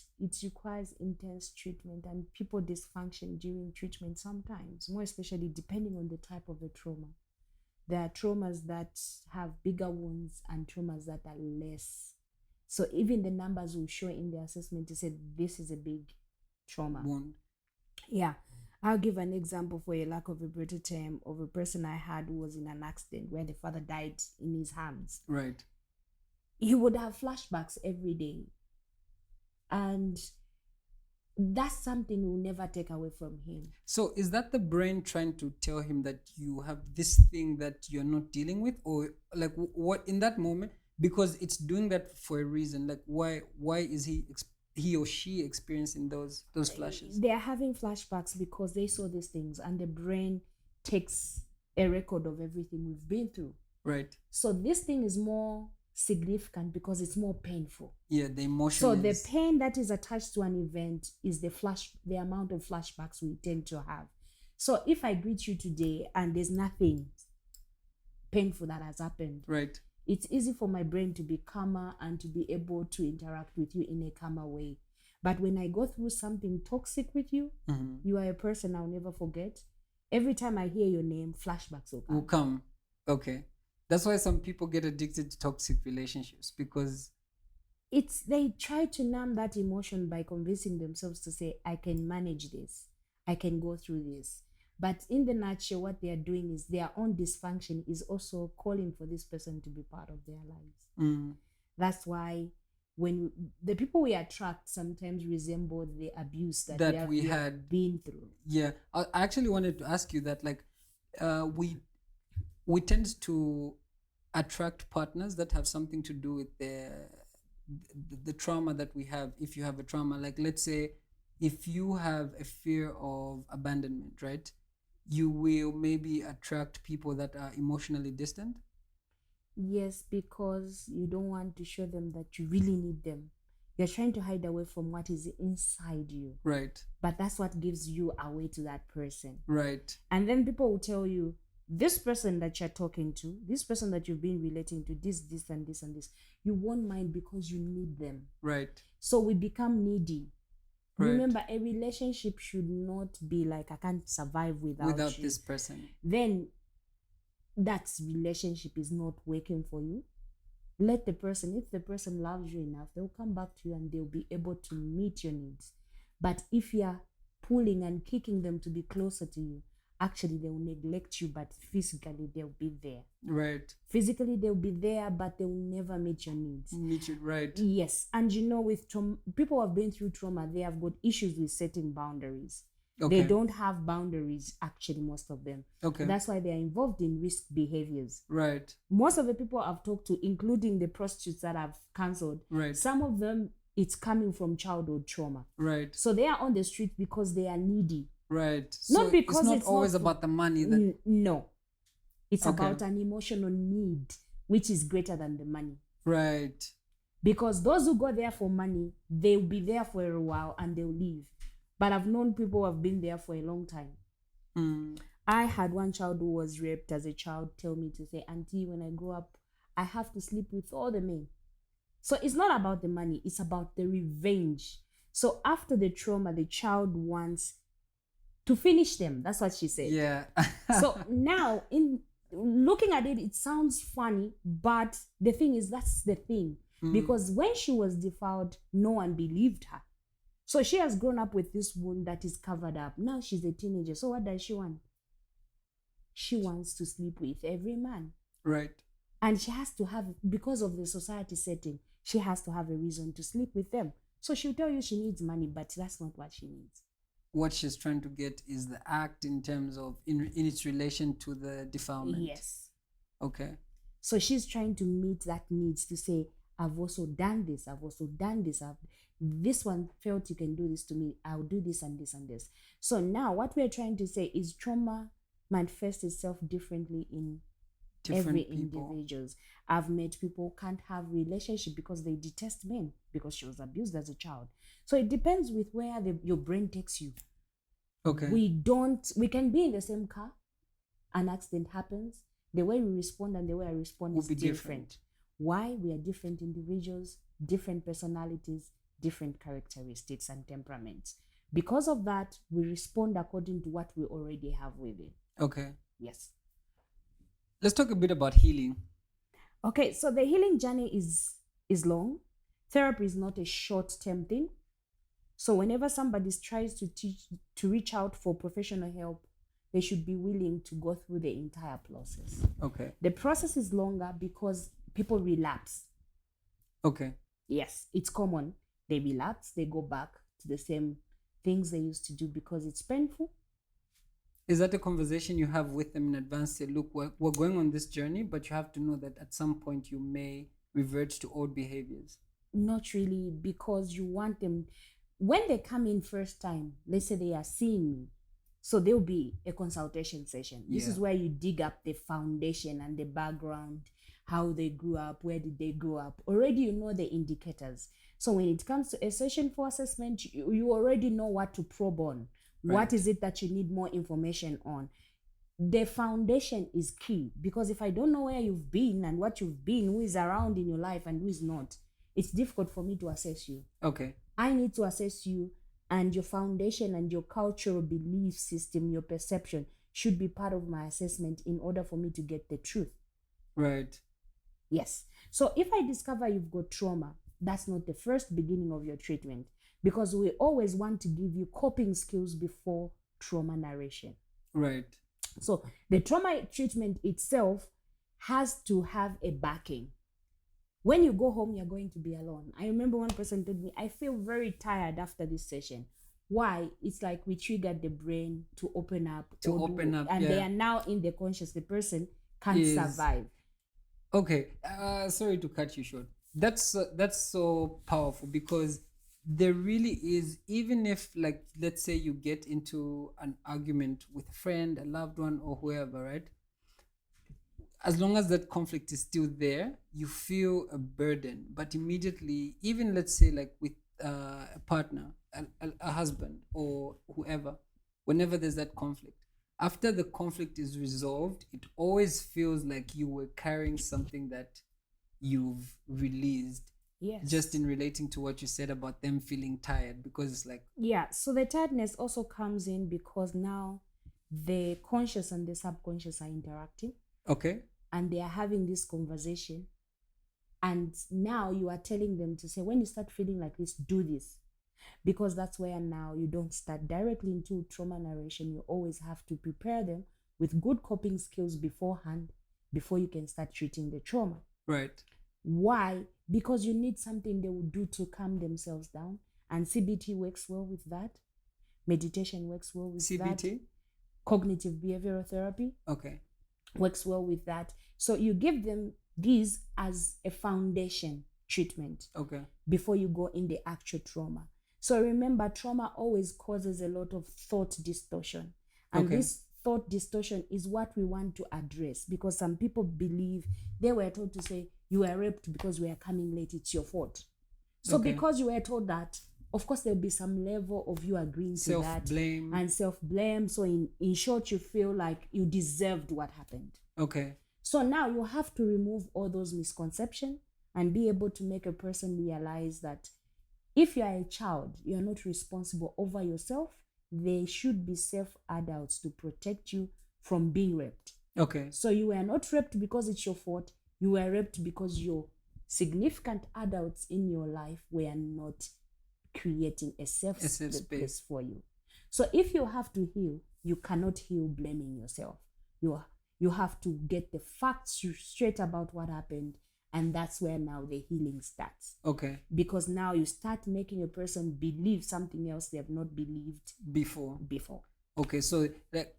requires intense treatment, and people dysfunction during treatment sometimes, more especially depending on the type of the trauma. There are traumas that have bigger wounds and traumas that are less. So even the numbers will show in the assessment to say this is a big trauma. Wound. Yeah. I'll give an example for a lack of a better term of a person I had who was in an accident where the father died in his hands. Right. He would have flashbacks every day. And that's something we'll never take away from him. So is that the brain trying to tell him that you have this thing that you're not dealing with, or like what in that moment? Because it's doing that for a reason. Like why is he or she experiencing those flashes? They are having flashbacks because they saw these things, and the brain takes a record of everything we've been through. Right. So this thing is more significant because it's more painful. Yeah, the emotion. So the pain that is attached to an event is the amount of flashbacks we tend to have. So if I greet you today and there's nothing painful that has happened, right, it's easy for my brain to be calmer and to be able to interact with you in a calmer way. But when I go through something toxic with you, you are a person I'll never forget. Every time I hear your name, flashbacks will come. Okay. That's why some people get addicted to toxic relationships, because they try to numb that emotion by convincing themselves to say, I can manage this, I can go through this. But in the nutshell, what they are doing is their own dysfunction is also calling for this person to be part of their lives. That's why when the people we attract sometimes resemble the abuse that, That we we have had. been through. Yeah, I actually wanted to ask you that, like, we tend to attract partners that have something to do with the trauma that we have. If you have a trauma, like, let's say, if you have a fear of abandonment, right, you will maybe attract people that are emotionally distant. Yes, because you don't want to show them that you really need them. You're trying to hide away from what is inside you. Right. But that's what gives you away to that person. Right. And then people will tell you, this person that you're talking to, this person that you've been relating to, this, and this, and this, you won't mind because you need them. Right. So we become needy. Right. Remember, a relationship should not be like, I can't survive without you. This person. Then that relationship is not working for you. Let the person, if the person loves you enough, they'll come back to you and they'll be able to meet your needs. But if you're pulling and kicking them to be closer to you, actually they will neglect you, but physically they'll be there. Right. Physically they'll be there, but they will never meet your needs. Meet you, right. Yes. And you know, with people who have been through trauma, they have got issues with setting boundaries. Okay. They don't have boundaries, actually, most of them. Okay. That's why they're involved in risk behaviors. Right. Most of the people I've talked to, including the prostitutes that I've counseled, right, some of them, it's coming from childhood trauma. Right. So they are on the street because they are needy. Right. Not because it's not always about the money. No. It's about an emotional need, which is greater than the money. Right. Because those who go there for money, they'll be there for a while and they'll leave. But I've known people who have been there for a long time. Mm. I had one child who was raped as a child tell me to say, Auntie, when I grow up, I have to sleep with all the men. So it's not about the money, it's about the revenge. So after the trauma, the child wants to finish them. That's what she said. Yeah. So now, in looking at it, it sounds funny, but the thing is, that's the thing. Mm. Because when she was defiled, no one believed her. So she has grown up with this wound that is covered up. Now she's a teenager. So what does she want? She wants to sleep with every man. Right. And she has to have, because of the society setting, she has to have a reason to sleep with them. So she'll tell you she needs money, but that's not what she needs. What she's trying to get is the act in terms of, in its relation to the defilement. Yes. Okay. So she's trying to meet that needs to say, I've also done this. I've also done this. This one felt you can do this to me. I'll do this and this and this. So now what we're trying to say is trauma manifests itself differently in different individuals. I've met people who can't have relationship because they detest men because she was abused as a child. So it depends with where your brain takes you. Okay. We can be in the same car, an accident happens, the way we respond and the way I respond is different. Why? We are different individuals, different personalities, different characteristics and temperaments. Because of that, we respond according to what we already have within. Okay. Yes. Let's talk a bit about healing. Okay, so the healing journey is long. Therapy is not a short-term thing. So whenever somebody tries to reach out for professional help, they should be willing to go through the entire process. Okay. The process is longer because people relapse. Okay. Yes, it's common. They relapse, they go back to the same things they used to do because it's painful. Is that a conversation you have with them in advance? Say, look, we're going on this journey, but you have to know that at some point you may revert to old behaviors. Not really, because you want them, when they come in first time, let's say they are seeing me, so there'll be a consultation session. This is where you dig up the foundation and the background, how they grew up, where did they grow up. Already you know the indicators. So when it comes to a session for assessment, you already know what to probe on. Right. What is it that you need more information on? The foundation is key, because if I don't know where you've been and what you've been, who is around in your life and who is not, it's difficult for me to assess you. Okay. I need to assess you, and your foundation and your cultural belief system, your perception should be part of my assessment in order for me to get the truth. Right. Yes. So if I discover you've got trauma, that's not the first beginning of your treatment, because we always want to give you coping skills before trauma narration. Right. So the trauma treatment itself has to have a backing. When you go home, you're going to be alone. I remember one person told me, I feel very tired after this session. Why? It's like we triggered the brain to open up. And they are now in the conscious. The person can't survive. Okay. Sorry to cut you short. That's so powerful, because there really is, even if, like, let's say you get into an argument with a friend, a loved one, or whoever, right? As long as that conflict is still there, you feel a burden. But immediately, even let's say like with a partner, a husband, or whoever, whenever there's that conflict, after the conflict is resolved, it always feels like you were carrying something that you've released. Yes. Just in relating to what you said about them feeling tired, because it's like, yeah, so the tiredness also comes in because now the conscious and the subconscious are interacting. Okay. And they are having this conversation. And now you are telling them to say, when you start feeling like this, do this. Because that's where now you don't start directly into trauma narration. You always have to prepare them with good coping skills beforehand, before you can start treating the trauma. Right. Why? Because you need something they will do to calm themselves down. And CBT works well with that. Meditation works well with that. CBT? Cognitive behavioral therapy. Okay. Works well with that. So you give them these as a foundation treatment. Okay. Before you go in the actual trauma. So remember, trauma always causes a lot of thought distortion. And this thought distortion is what we want to address, because some people believe, they were told to say, you were raped because we are coming late, it's your fault. So because you were told that, of course there'll be some level of you agreeing to that. Self-blame. And self-blame. So in short, you feel like you deserved what happened. Okay. So now you have to remove all those misconceptions and be able to make a person realize that if you are a child, you are not responsible over yourself. There should be safe adults to protect you from being raped. Okay. So you were not raped because it's your fault. You were raped because your significant adults in your life were not creating a safe space for you. So if you have to heal, you cannot heal blaming yourself. You have to get the facts straight about what happened. And that's where now the healing starts. Okay. Because now you start making a person believe something else they have not believed before. Okay, so like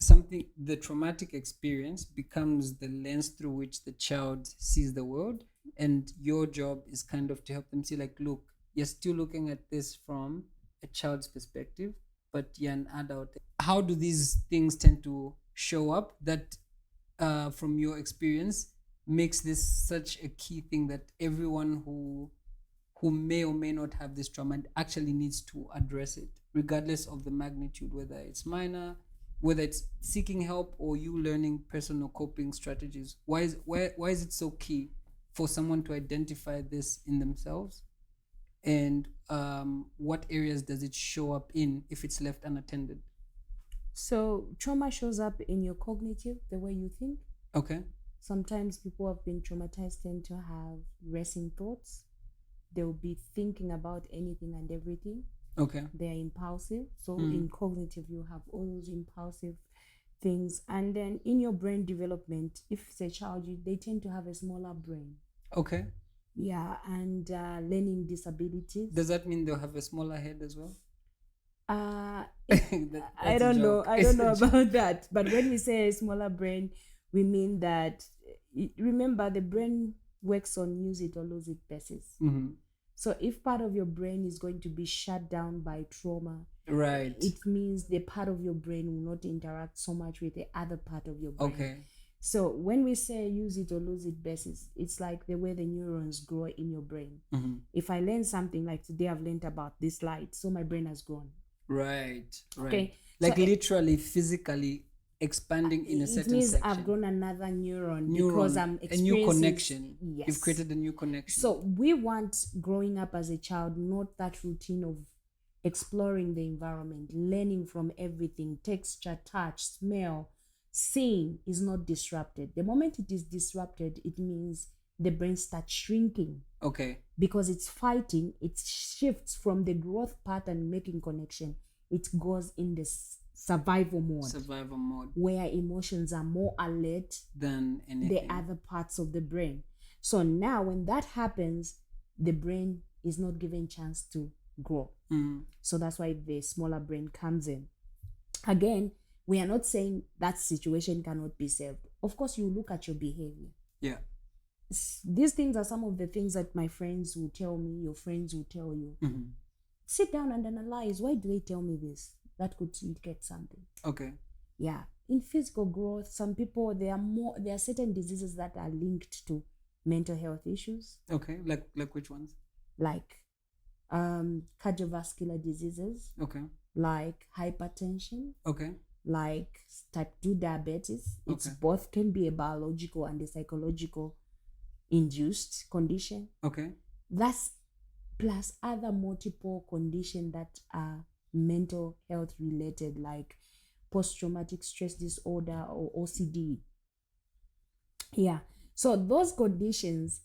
the traumatic experience becomes the lens through which the child sees the world, and your job is kind of to help them see, like, look, you're still looking at this from a child's perspective, but you're an adult. How do these things tend to show up that, from your experience, makes this such a key thing that everyone who may or may not have this trauma actually needs to address it, regardless of the magnitude, whether it's minor, whether it's seeking help, or you learning personal coping strategies? Why is it so key for someone to identify this in themselves? And what areas does it show up in if it's left unattended? So trauma shows up in your cognitive, the way you think. Okay. Sometimes people who have been traumatized tend to have racing thoughts. They'll be thinking about anything and everything. Okay. They're impulsive. So in cognitive, you have all those impulsive things. And then in your brain development, if it's a child, they tend to have a smaller brain. Okay. Yeah, and learning disabilities. Does that mean they'll have a smaller head as well? I don't know. I don't know about that. But when we say a smaller brain, we mean that, remember, the brain works on use it or lose it basis. Mm-hmm. So if part of your brain is going to be shut down by trauma, right, it means the part of your brain will not interact so much with the other part of your brain. Okay. So when we say use it or lose it basis, it's like the way the neurons grow in your brain. Mm-hmm. If I learn something, like today I've learned about this light, so my brain has grown. Right. Okay. Like, so literally, physically expanding in a certain section. It means I've grown another neuron because I'm experiencing a new connection. Yes. You've created a new connection. So we want, growing up as a child, not that routine of exploring the environment, learning from everything, texture, touch, smell, seeing is not disrupted. The moment it is disrupted, it means the brain starts shrinking. Okay. Because it's fighting, it shifts from the growth pattern, making connection. It goes in the survival mode, where emotions are more alert than anything. The other parts of the brain. So now when that happens, the brain is not given chance to grow. So that's why the smaller brain comes in. Again, we are not saying that situation cannot be saved. Of course, you look at your behavior. Yeah. These things are some of the things that my friends will tell me, your friends will tell you. Sit down and analyze. Why do they tell me this? That could indicate something. Okay. Yeah. In physical growth, some people, there are certain diseases that are linked to mental health issues. Okay. Like which ones? Like cardiovascular diseases. Okay. Like hypertension. Okay. Like type 2 diabetes. It's Okay. both can be a biological and a psychological induced condition. Okay. That's plus other multiple conditions that are mental health related, like post-traumatic stress disorder or OCD. Yeah. So those conditions,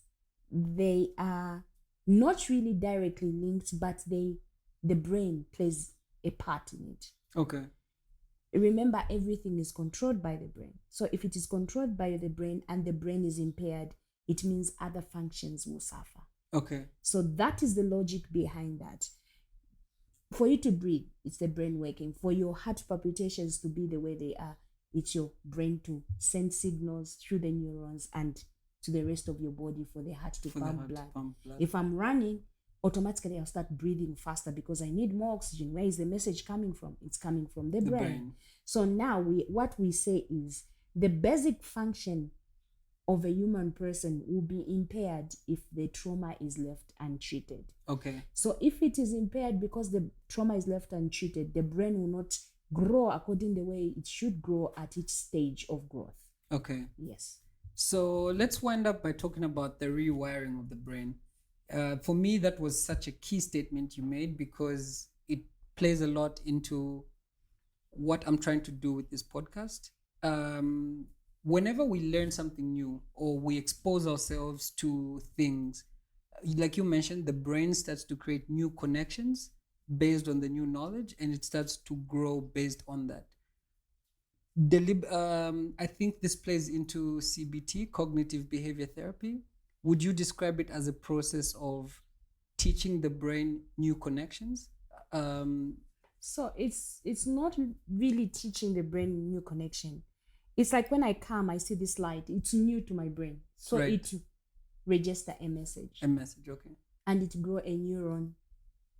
they are not really directly linked, but the brain plays a part in it. Okay. Remember, everything is controlled by the brain. So if it is controlled by the brain and the brain is impaired, it means other functions will suffer. Okay. So that is the logic behind that. For you to breathe, it's the brain working. For your heart palpitations to be the way they are, it's your brain to send signals through the neurons and to the rest of your body for the heart to pump blood. If I'm running, automatically I'll start breathing faster because I need more oxygen. Where is the message coming from? It's coming from the brain. So now what we say is the basic function of a human person will be impaired if the trauma is left untreated. Okay. So if it is impaired because the trauma is left untreated, the brain will not grow according the way it should grow at each stage of growth. Okay. Yes. So let's wind up by talking about the rewiring of the brain. For me, that was such a key statement you made because it plays a lot into what I'm trying to do with this podcast. Whenever we learn something new or we expose ourselves to things, like you mentioned, the brain starts to create new connections based on the new knowledge, and it starts to grow based on that. I think this plays into CBT, cognitive behavior therapy. Would you describe it as a process of teaching the brain new connections? So it's not really teaching the brain new connection. It's like when I come, I see this light. It's new to my brain. So it registers a message. A message, okay. And it grows a neuron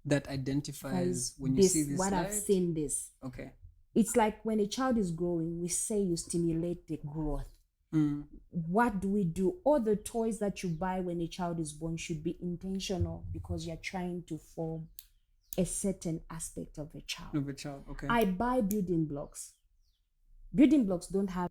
that identifies when you see this what light. I've seen this. Okay. It's like when a child is growing, we say you stimulate the growth. What do we do? All the toys that you buy when a child is born should be intentional because you're trying to form a certain aspect of a child. Okay. I buy building blocks. Building blocks don't have